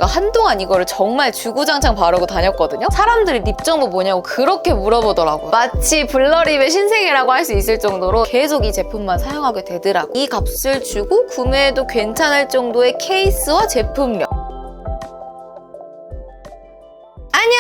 제가 한동안 이거를 정말 주구장창 바르고 다녔거든요. 사람들이 립 정보 뭐냐고 그렇게 물어보더라고요. 마치 블러립의 신세계라고 할 수 있을 정도로 계속 이 제품만 사용하게 되더라고요. 이 값을 주고 구매해도 괜찮을 정도의 케이스와 제품력. 안녕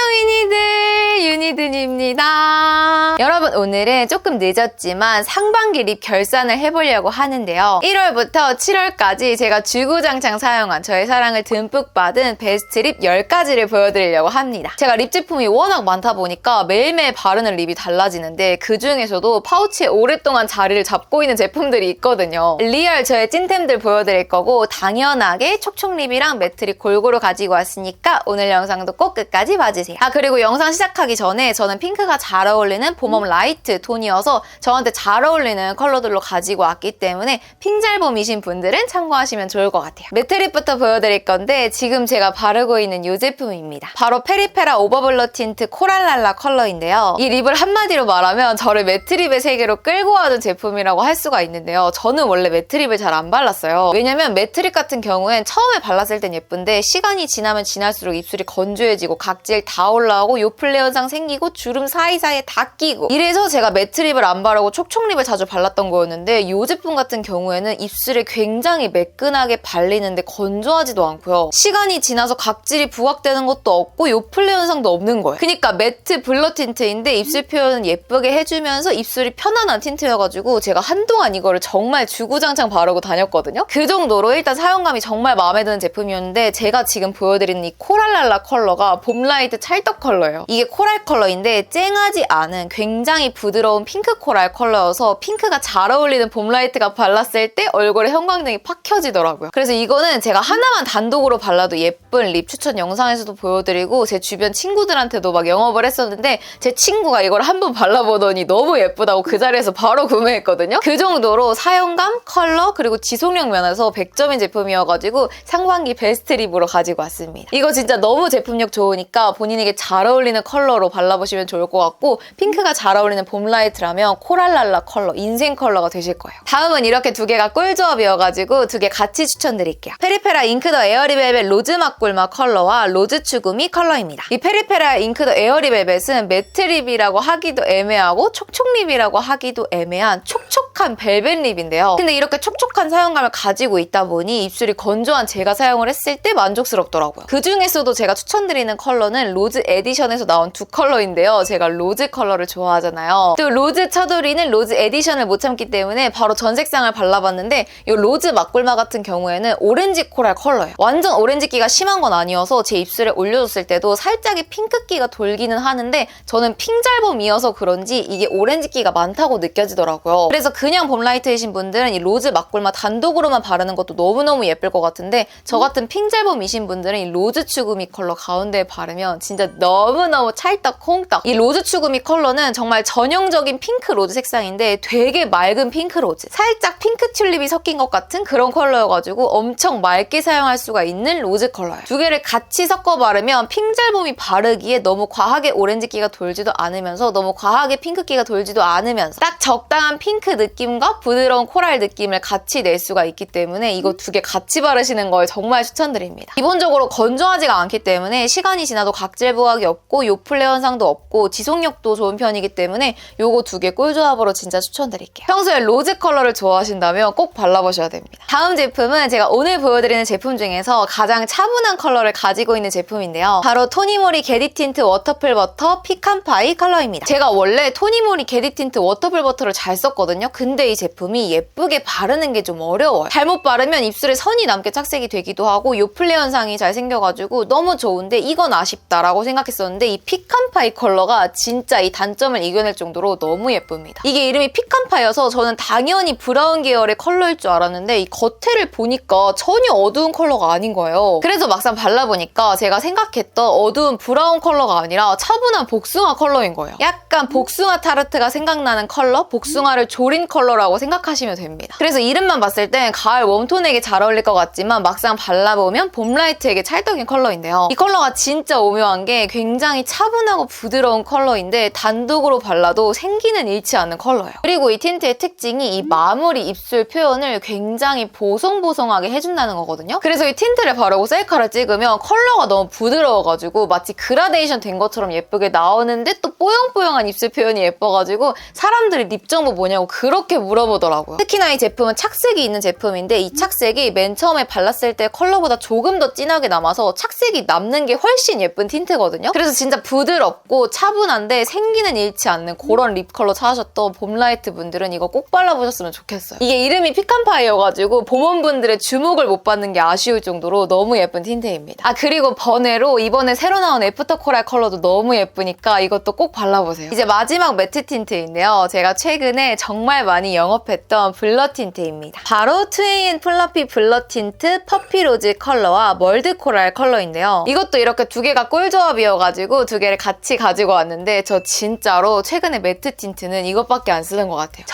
유니든입니다. 여러분, 오늘은 조금 늦었지만 상반기 립 결산을 해보려고 하는데요. 1월부터 7월까지 제가 주구장창 사용한 저의 사랑을 듬뿍 받은 베스트 립 10가지를 보여드리려고 합니다. 제가 립 제품이 워낙 많다 보니까 매일매일 바르는 립이 달라지는데 그 중에서도 파우치에 오랫동안 자리를 잡고 있는 제품들이 있거든요. 리얼 저의 찐템들 보여드릴 거고 당연하게 촉촉 립이랑 매트 립 골고루 가지고 왔으니까 오늘 영상도 꼭 끝까지 봐주세요. 그리고 영상 시작하기 전에 저는 핑크가 잘 어울리는 봄웜 라이트 톤이어서 저한테 잘 어울리는 컬러들로 가지고 왔기 때문에 핑잘봄이신 분들은 참고하시면 좋을 것 같아요. 매트 립부터 보여드릴 건데 지금 제가 바르고 있는 이 제품입니다. 바로 페리페라 오버블러 틴트 코랄랄라 컬러인데요. 이 립을 한마디로 말하면 저를 매트 립의 세계로 끌고 가는 제품이라고 할 수가 있는데요. 저는 원래 매트 립을 잘 안 발랐어요. 왜냐면 매트 립 같은 경우엔 처음에 발랐을 땐 예쁜데 시간이 지나면 지날수록 입술이 건조해지고 각질 다 올라오고 요플레 현상 생기고 주름 사이사이에 다 끼고, 이래서 제가 매트 립을 안 바르고 촉촉 립을 자주 발랐던 거였는데 이 제품 같은 경우에는 입술에 굉장히 매끈하게 발리는데 건조하지도 않고요. 시간이 지나서 각질이 부각되는 것도 없고 요플레 현상도 없는 거예요. 그러니까 매트 블러 틴트인데 입술 표현은 예쁘게 해주면서 입술이 편안한 틴트여가지고 제가 한동안 이거를 정말 주구장창 바르고 다녔거든요. 그 정도로 일단 사용감이 정말 마음에 드는 제품이었는데 제가 지금 보여드리는 이 코랄랄라 컬러가 봄라이트 찰떡 컬러예요. 이게 코랄 컬러인데 쨍하지 않은 굉장히 부드러운 핑크 코랄 컬러여서 핑크가 잘 어울리는 봄라이트가 발랐을 때 얼굴에 형광등이 팍 켜지더라고요. 그래서 이거는 제가 하나만 단독으로 발라도 예쁜 립 추천 영상에서도 보여드리고 제 주변 친구들한테도 막 영업을 했었는데 제 친구가 이걸 한번 발라보더니 너무 예쁘다고 그 자리에서 바로 구매했거든요. 그 정도로 사용감, 컬러, 그리고 지속력 면에서 100점인 제품이어가지고 상반기 베스트 립으로 가지고 왔습니다. 이거 진짜 너무 제품력 좋으니까 본인에게 잘 어울리는 컬러로 발라보시면 좋을 것 같고 핑크가 잘 어울리는 봄라이트라면 코랄랄라 컬러, 인생 컬러가 되실 거예요. 다음은 이렇게 두 개가 꿀조합이어가지고 두 개 같이 추천드릴게요. 페리페라 잉크 더 에어리벨벳 로즈 맛꿀맛 컬러와 로즈 추구미 컬러입니다. 이 페리페라 잉크 더 에어리벨벳은 매트 립이라고 하기도 애매하고 촉촉 립이라고 하기도 애매한 촉촉한 벨벳 립인데요. 근데 이렇게 촉촉한 사용감을 가지고 있다 보니 입술이 건조한 제가 사용을 했을 때 만족스럽더라고요. 그 중에서도 제가 추천드리는 컬러는 로즈 에디션에서 나온 두 컬러인데요. 제가 로즈 컬러를 좋아하잖아요. 또 로즈 차돌이는 로즈 에디션을 못 참기 때문에 바로 전 색상을 발라봤는데 이 로즈 맛꿀맛 같은 경우에는 오렌지 코랄 컬러예요. 완전 오렌지기가 심한 건 아니어서 제 입술에 올려줬을 때도 살짝의 핑크기가 돌기는 하는데 저는 핑잘봄이어서 그런지 이게 오렌지기가 많다고 느껴지더라고요. 그래서 그냥 봄라이트이신 분들은 이 로즈 맛꿀맛 단독으로만 바르는 것도 너무너무 예쁠 것 같은데 저 같은 핑잘봄이신 분들은 이 로즈 추구미 컬러 가운데에 바르면 진짜 너무너무 찰떡 콩떡. 이 로즈 추구미 컬러는 정말 전형적인 핑크 로즈 색상인데 되게 맑은 핑크 로즈, 살짝 핑크 튤립이 섞인 것 같은 그런 컬러여가지고 엄청 맑게 사용할 수가 있는 로즈 컬러예요. 두 개를 같이 섞어 바르면 핑잘봄이 바르기에 너무 과하게 오렌지기가 돌지도 않으면서 너무 과하게 핑크기가 돌지도 않으면서 딱 적당한 핑크 느낌과 부드러운 코랄 느낌을 같이 낼 수가 있기 때문에 이거 두 개 같이 바르시는 걸 정말 추천드립니다. 기본적으로 건조하지가 않기 때문에 시간이 지나도 각질 부각이 없고 요플레 현상도 없고 지속력도 좋은 편이기 때문에 요거 두 개 꿀조합으로 진짜 추천드릴게요. 평소에 로즈 컬러를 좋아하신다면 꼭 발라보셔야 됩니다. 다음 제품은 제가 오늘 보여드리는 제품 중에서 가장 차분한 컬러를 가지고 있는 제품인데요. 바로 토니모리 게디 틴트 워터풀 버터 피칸파이 컬러입니다. 제가 원래 토니모리 게디 틴트 워터풀 버터를 잘 썼거든요. 근데 이 제품이 예쁘게 바르는 게 좀 어려워요. 잘못 바르면 입술에 선이 남게 착색이 되기도 하고 요플레 현상이 잘 생겨가지고 너무 좋은데 이건 아쉽다라고 생각했었는데 이 피칸파이 컬러가 진짜 이 단점을 이겨낼 정도로 너무 예쁩니다. 이게 이름이 피칸파이여서 저는 당연히 브라운 계열의 컬러일 줄 알았는데 이 겉에를 보니까 전혀 어두운 컬러가 아닌 거예요. 그래서 막상 발라보니까 제가 생각했던 어두운 브라운 컬러가 아니라 차분한 복숭아 컬러인 거예요. 약간 복숭아 타르트가 생각나는 컬러? 복숭아를 졸인 웜톤 컬러라고 생각하시면 됩니다. 그래서 이름만 봤을 땐 가을 웜톤에게 잘 어울릴 것 같지만 막상 발라보면 봄 라이트에게 찰떡인 컬러인데요. 이 컬러가 진짜 오묘한 게 굉장히 차분하고 부드러운 컬러인데 단독으로 발라도 생기는 잃지 않는 컬러예요. 그리고 이 틴트의 특징이 이 마무리 입술 표현을 굉장히 보송보송하게 해준다는 거거든요. 그래서 이 틴트를 바르고 셀카를 찍으면 컬러가 너무 부드러워가지고 마치 그라데이션 된 것처럼 예쁘게 나오는데 또 뽀용뽀용한 입술 표현이 예뻐가지고 사람들이 립 정보 뭐냐고 그렇게 물어보더라고요. 특히나 이 제품은 착색이 있는 제품인데 이 착색이 맨 처음에 발랐을 때 컬러보다 조금 더 진하게 남아서 착색이 남는 게 훨씬 예쁜 틴트거든요. 그래서 진짜 부드럽고 차분한데 생기는 잃지 않는 그런 립 컬러 찾으셨던 봄라이트 분들은 이거 꼭 발라보셨으면 좋겠어요. 이게 이름이 피칸파이여가지고 봄원분들의 주목을 못 받는 게 아쉬울 정도로 너무 예쁜 틴트입니다. 아 그리고 번외로 이번에 새로 나온 애프터 코랄 컬러도 너무 예쁘니까 이것도 꼭 발라보세요. 이제 마지막 매트 틴트인데요. 제가 최근에 정말 많이 영업했던 블러 틴트입니다. 바로 트웨인 플러피 블러 틴트 퍼피 로즈 컬러와 멀드 코랄 컬러인데요. 이것도 이렇게 두 개가 꿀조합이어가지고 두 개를 같이 가지고 왔는데 저 진짜로 최근에 매트 틴트는 이것밖에 안 쓰는 것 같아요.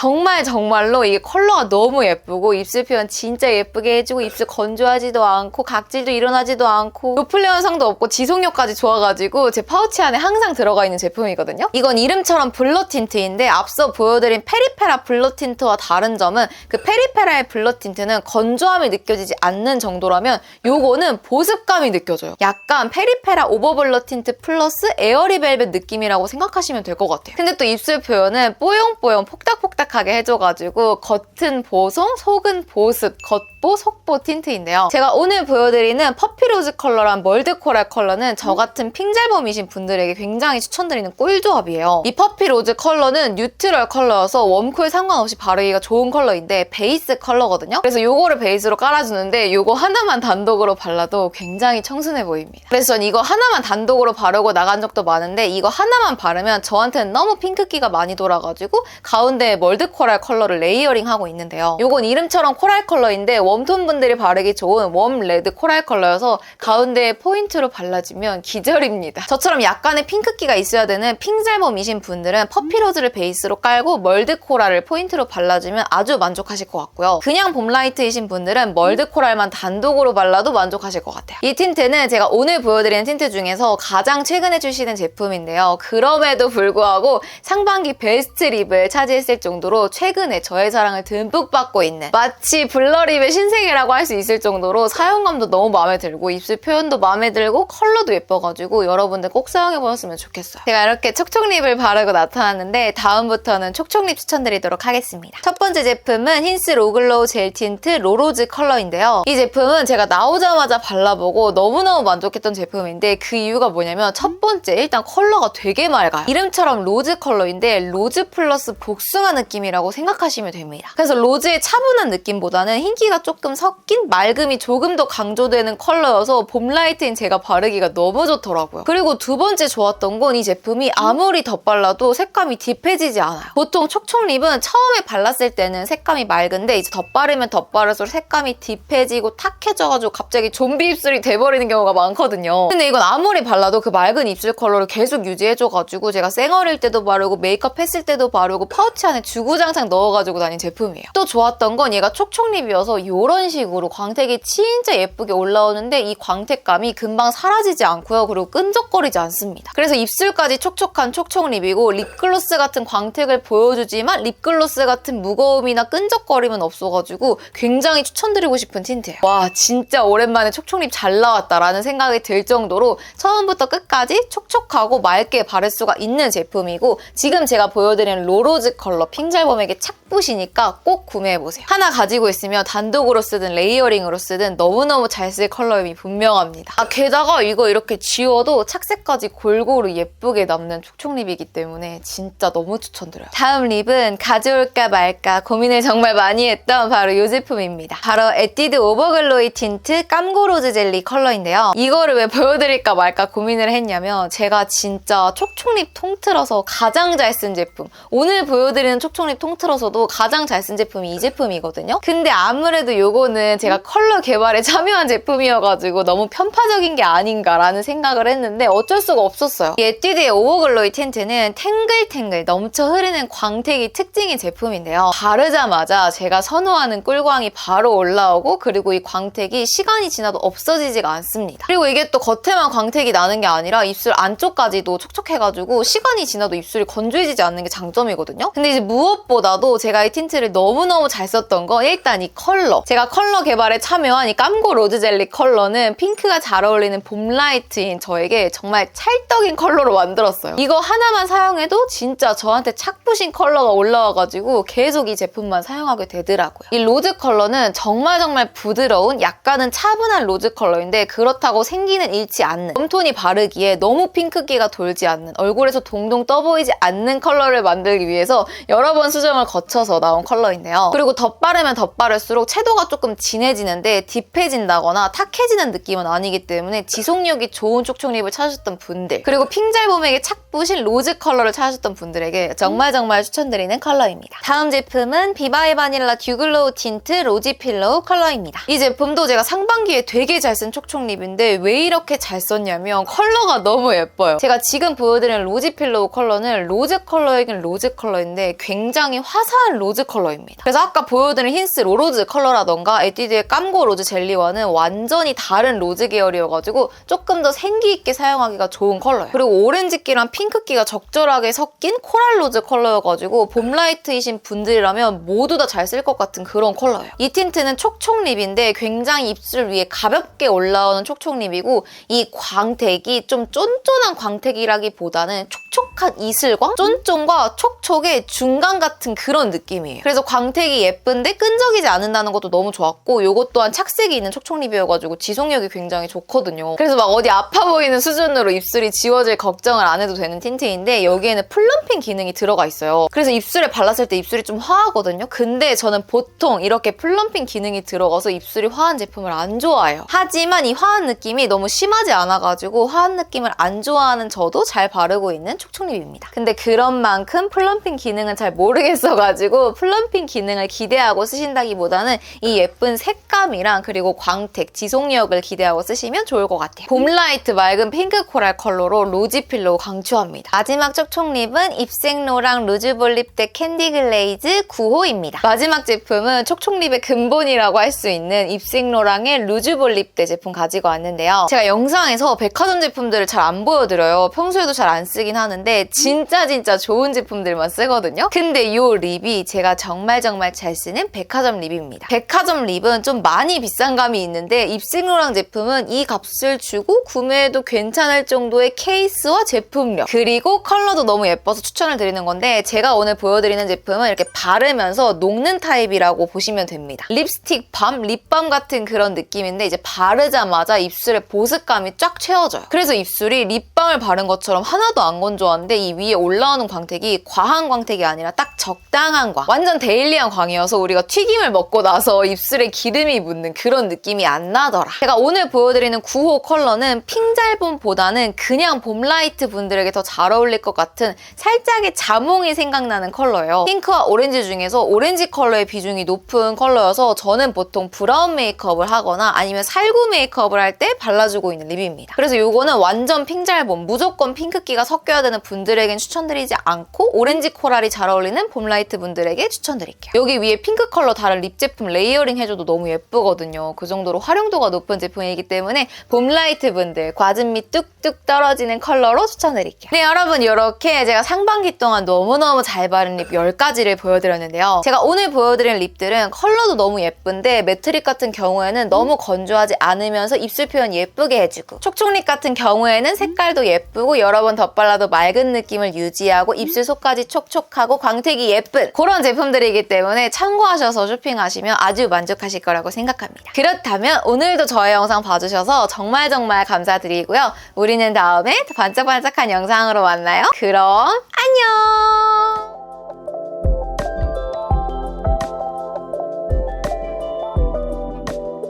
정말로 이게 컬러가 너무 예쁘고 입술 표현 진짜 예쁘게 해주고 입술 건조하지도 않고 각질도 일어나지도 않고 노플레 현상도 없고 지속력까지 좋아가지고 제 파우치 안에 항상 들어가 있는 제품이거든요. 이건 이름처럼 블러 틴트인데 앞서 보여드린 페리페라 블러 틴트와 다른 점은 그 페리페라의 블러 틴트는 건조함이 느껴지지 않는 정도라면 요거는 보습감이 느껴져요. 약간 페리페라 오버 블러 틴트 플러스 에어리 벨벳 느낌이라고 생각하시면 될 것 같아요. 근데 또 입술 표현은 뽀용뽀용 폭닥폭닥하게 해줘가지고 겉은 보송, 속은 보습, 겉보, 속보 틴트인데요. 제가 오늘 보여드리는 퍼피로즈 컬러랑 멀드 코랄 컬러는 저 같은 핑잘범이신 분들에게 굉장히 추천드리는 꿀조합이에요. 이 퍼피로즈 컬러는 뉴트럴 컬러여서 웜쿨 상관없이 바르기가 좋은 컬러인데 베이스 컬러거든요. 그래서 요거를 베이스로 깔아주는데 요거 하나만 단독으로 발라도 굉장히 청순해 보입니다. 그래서 전 이거 하나만 단독으로 바르고 나간 적도 많은데 이거 하나만 바르면 저한테는 너무 핑크기가 많이 돌아가지고 가운데에 멀드 코랄 컬러를 레이어링하고 있는데요. 요건 이름처럼 코랄 컬러인데 웜톤 분들이 바르기 좋은 웜 레드 코랄 컬러여서 가운데에 포인트로 발라주면 기절입니다. 저처럼 약간의 핑크기가 있어야 되는 핑잘범이신 분들은 퍼피로즈를 베이스로 깔고 멀드 코랄을 포인트로 발라주면 아주 만족하실 것 같고요. 그냥 봄라이트이신 분들은 멀드 코랄만 단독으로 발라도 만족하실 것 같아요. 이 틴트는 제가 오늘 보여드리는 틴트 중에서 가장 최근에 출시된 제품인데요. 그럼에도 불구하고 상반기 베스트 립을 차지했을 정도로 최근에 저의 사랑을 듬뿍 받고 있는 마치 블러립의 신세계라고 할 수 있을 정도로 사용감도 너무 마음에 들고 입술 표현도 마음에 들고 컬러도 예뻐가지고 여러분들 꼭 사용해보셨으면 좋겠어요. 제가 이렇게 촉촉립을 바르고 나타났는데 다음부터는 촉촉립 추천드리도록 하겠습니다. 첫 번째 제품은 힌스 로글로우 젤 틴트 로로즈 컬러인데요. 이 제품은 제가 나오자마자 발라보고 너무너무 만족했던 제품인데 그 이유가 뭐냐면 첫 번째 일단 컬러가 되게 맑아요. 이름처럼 로즈 컬러인데 로즈 플러스 복숭아 느낌이라고 생각하시면 됩니다. 그래서 로즈의 차분한 느낌보다는 흰기가 조금 섞인 맑음이 조금 더 강조되는 컬러여서 봄라이트인 제가 바르기가 너무 좋더라고요. 그리고 두 번째 좋았던 건 이 제품이 아무리 덧발라도 색감이 딥해지지 않아요. 보통 촉촉립은 처음에 발랐을 때는 색감이 맑은데 이제 덧바르면 덧바를수록 색감이 딥해지고 탁해져가지고 갑자기 좀비 입술이 돼버리는 경우가 많거든요. 근데 이건 아무리 발라도 그 맑은 입술 컬러를 계속 유지해줘가지고 제가 쌩얼일 때도 바르고 메이크업 했을 때도 바르고 파우치 안에 주구장창 넣어가지고 다닌 제품이에요. 또 좋았던 건 얘가 촉촉립이어서 이런 식으로 광택이 진짜 예쁘게 올라오는데 이 광택감이 금방 사라지지 않고요. 그리고 끈적거리지 않습니다. 그래서 입술까지 촉촉한 촉촉립이고 립글로스 같은 광택을 보여주지만 립글로스 같은 무거움이나 끈적거림은 없어가지고 굉장히 추천드리고 싶은 틴트예요. 와 진짜 오랜만에 촉촉립 잘 나왔다라는 생각이 들 정도로 처음부터 끝까지 촉촉하고 맑게 바를 수가 있는 제품이고 지금 제가 보여드리는 로로즈 컬러 핑잘범에게 착붙이니까 꼭 구매해보세요. 하나 가지고 있으면 단독으로 쓰든 레이어링으로 쓰든 너무너무 잘 쓸 컬러임이 분명합니다. 아 게다가 이거 이렇게 지워도 착색까지 골고루 예쁘게 남는 촉촉립이기 때문에 진짜 너무 추천드려요. 다음 립은 가져올까 말까 고민을 정말 많이 했던 바로 이 제품입니다. 바로 에뛰드 오버글로이 틴트 깜고로즈 젤리 컬러인데요. 이거를 왜 보여드릴까 말까 고민을 했냐면 제가 진짜 촉촉립 통틀어서 가장 잘 쓴 제품, 오늘 보여드리는 촉촉립 통틀어서도 가장 잘 쓴 제품이 이 제품이거든요. 근데 아무래도 요거는 제가 컬러 개발에 참여한 제품이어가지고 너무 편파적인 게 아닌가라는 생각을 했는데 어쩔 수가 없었어요. 이 에뛰드의 오버글로이 틴트는 탱글탱글 넘쳐 흐르는 광택이 특징인 제품인데요. 바르자마자 제가 선호하는 꿀광이 바로 올라오고 그리고 이 광택이 시간이 지나도 없어지지가 않습니다. 그리고 이게 또 겉에만 광택이 나는 게 아니라 입술 안쪽까지도 촉촉해가지고 시간이 지나도 입술이 건조해지지 않는 게 장점이거든요. 근데 이제 무엇보다도 제가 이 틴트를 너무너무 잘 썼던 건 일단 이 컬러. 제가 컬러 개발에 참여한 이 깜고 로즈 젤리 컬러는 핑크가 잘 어울리는 봄라이트인 저에게 정말 찰떡인 컬러로 만들었어요. 이거 하나만 사용해도 진짜 저한테 착부신 컬러가 올라와가지고 계속 이 제품만 사용하게 되더라고요. 이 로즈 컬러는 정말 부드러운 약간은 차분한 로즈 컬러인데 그렇다고 생기는 잃지 않는 웜톤이 바르기에 너무 핑크기가 돌지 않는 얼굴에서 동동 떠보이지 않는 컬러를 만들기 위해서 여러 번 수정을 거쳐서 나온 컬러인데요. 그리고 덧바르면 덧바를수록 채도가 조금 진해지는데 딥해진다거나 탁해지는 느낌은 아니기 때문에 지속력이 좋은 촉촉립을 찾으셨던 분들 그리고 핑잘봄에게 착부신 로즈 컬러를 찾으셨던 분들에게 정말 추천드리는 컬러입니다. 다음 제품은 비바이 바닐라 듀글로우 틴트 로지 필로우 컬러입니다. 이 제품도 제가 상반기에 되게 잘 쓴 촉촉립인데 왜 이렇게 잘 썼냐면 컬러가 너무 예뻐요. 제가 지금 보여드리는 로지 필로우 컬러는 로즈 컬러이긴 로즈 컬러인데 굉장히 화사한 로즈 컬러입니다. 그래서 아까 보여드린 힌스 로로즈 컬러라던가 에뛰드의 깜고 로즈 젤리와는 완전히 다른 로즈 계열이어가지고 조금 더 생기 있게 사용하기가 좋은 컬러예요. 그리고 오렌지기랑 핑크기가 적절하게 섞인 코랄 로즈 컬러여가지고 봄라이트이신 분들이라면 모두 다 잘 쓸 것 같은 그런 컬러예요. 이 틴트는 촉촉립인데 굉장히 입술 위에 가볍게 올라오는 촉촉립이고 이 광택이 좀 쫀쫀한 광택이라기보다는 촉촉한 이슬과 쫀쫀과 촉촉의 중간 같은 그런 느낌이에요. 그래서 광택이 예쁜데 끈적이지 않는다는 것도 너무 좋았고 이것 또한 착색이 있는 촉촉립이어가지고 지속력이 굉장히 좋거든요. 그래서 막 어디 아파 보이는 수준으로 입술이 지워질 걱정을 안 해도 되는 틴트인데 여기에는 플럼핑 기능이 들어가 있어요. 그래서 입술에 발랐을 때 입술이 좀 화하거든요. 근데 저는 보통 이렇게 플럼핑 기능이 들어가서 입술이 화한 제품을 안 좋아해요. 하지만 이 화한 느낌이 너무 심하지 않아가지고 화한 느낌을 안 좋아하는 저도 잘 바르고 있는 촉촉립입니다. 근데 그런 만큼 플럼핑 기능은 잘 모르겠어가지고 플럼핑 기능을 기대하고 쓰신다기보다는 이 예쁜 색감이랑 그리고 광택, 지속력을 기대하고 쓰시면 좋을 것 같아요. 봄라이트 맑은 핑크 코랄 컬러로 로지 필로우 강추합니다. 마지막 촉촉립은 입생로랑 루즈볼립 대 캔디 글레이즈 9호입니다. 마지막 제품은 촉촉립의 근본이라고 할 수 있는 입생로랑의 루즈볼립 대 제품 가지고 왔는데요. 제가 영상에서 백화점 제품들을 잘 안 보여드려요. 평소에도 잘 안 쓰긴 하는데 진짜 좋은 제품들만 쓰거든요. 근데 이 립이 제가 정말 잘 쓰는 백화점 립입니다. 백화점 립은 좀 많이 비싼 감이 있는데 입생로랑 제품은 이 값을 주고 구매해도 괜찮을 정도의 케이스와 제품력 그리고 컬러도 너무 예뻐서 추천을 드리는 건데 제가 오늘 보여드리는 제품은 이렇게 바르면서 녹는 타입이라고 보시면 됩니다. 립스틱 밤, 립밤 같은 그런 느낌인데 이제 바르자마자 입술에 보습감이 쫙 채워져요. 그래서 입술이 립밤을 바른 것처럼 하나도 안 건조한데 이 위에 올라오는 광택이 과한 광택이 아니라 딱 적당한 광 완전 데일리한 광이어서 우리가 튀김을 먹고 나서 입술에 기름이 묻는 그런 느낌이 안 나더라. 제가 오늘 보여드리는 9호 컬러는 핑잘봄보다는 그냥 봄라이트 분들에게 더 잘 어울릴 것 같은 살짝의 자몽이 생각나는 컬러예요. 핑크와 오렌지 중에서 오렌지 컬러의 비중이 높은 컬러여서 저는 보통 브라운 메이크업을 하거나 아니면 살구 메이크업을 할 때 발라주고 있는 립입니다. 그래서 이거는 완전 핑잘봄, 무조건 핑크기가 섞여야 되는 분들에겐 추천드리지 않고 오렌지 코랄이 잘 어울리는 봄라이트 분들에게 추천드릴게요. 여기 위에 핑크 컬러 다른 립 제품 레이어링 해줘도 너무 예쁘거든요. 그 정도로 활용도가 높은 제품이기 때문에 봄라이트 분들 과즙미 뚝뚝 떨어지는 컬러로 추천드릴게요. 네, 여러분 이렇게 제가 상반기 동안 너무너무 잘 바른 립 10가지를 보여드렸는데요. 제가 오늘 보여드린 립들은 컬러도 너무 예쁜데 매트립 같은 경우에는 너무 건조하지 않으면서 입술 표현 예쁘게 해주고 촉촉립 같은 경우에는 색깔도 예쁘고 여러 번 덧발라도 맑은 느낌을 유지하고 입술 속까지 촉촉하고 광택이 예쁜 그런 제품들이기 때문에 참고하셔서 쇼핑하시면 아주 만족하실 거라고 생각합니다. 그렇다면 오늘도 저의 영상 봐주셔서 정말 감사드리고요. 우리는 다음에 반짝반짝한 영상으로 만나요. 그럼 안녕!